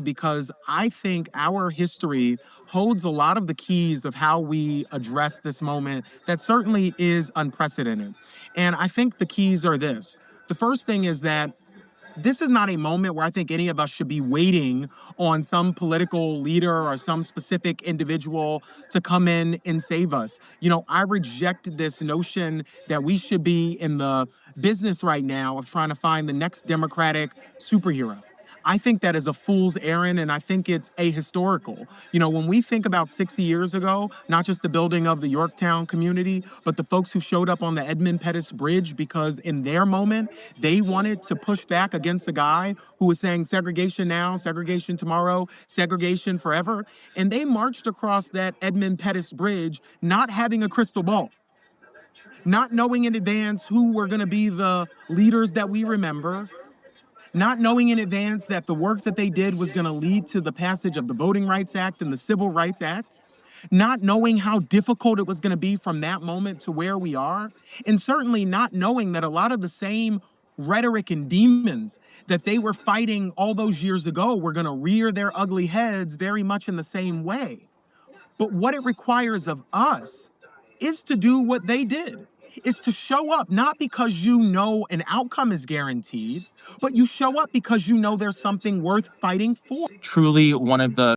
Because I think our history holds a lot of the keys of how we address this moment that certainly is unprecedented. And I think the keys are this. The first thing is that this is not a moment where I think any of us should be waiting on some political leader or some specific individual to come in and save us. I reject this notion that we should be in the business right now of trying to find the next Democratic superhero. I think that is a fool's errand, and I think it's ahistorical. When we think about 60 years ago, not just the building of the Yorktown community, but the folks who showed up on the Edmund Pettus Bridge because in their moment, they wanted to push back against a guy who was saying segregation now, segregation tomorrow, segregation forever. And they marched across that Edmund Pettus Bridge not having a crystal ball, not knowing in advance who were going to be the leaders that we remember, not knowing in advance that the work that they did was going to lead to the passage of the Voting Rights Act and the Civil Rights Act, not knowing how difficult it was going to be from that moment to where we are, and certainly not knowing that a lot of the same rhetoric and demons that they were fighting all those years ago were going to rear their ugly heads very much in the same way. But what it requires of us is to do what they did, is to show up, not because you know an outcome is guaranteed, but you show up because you know there's something worth fighting for. Truly one of the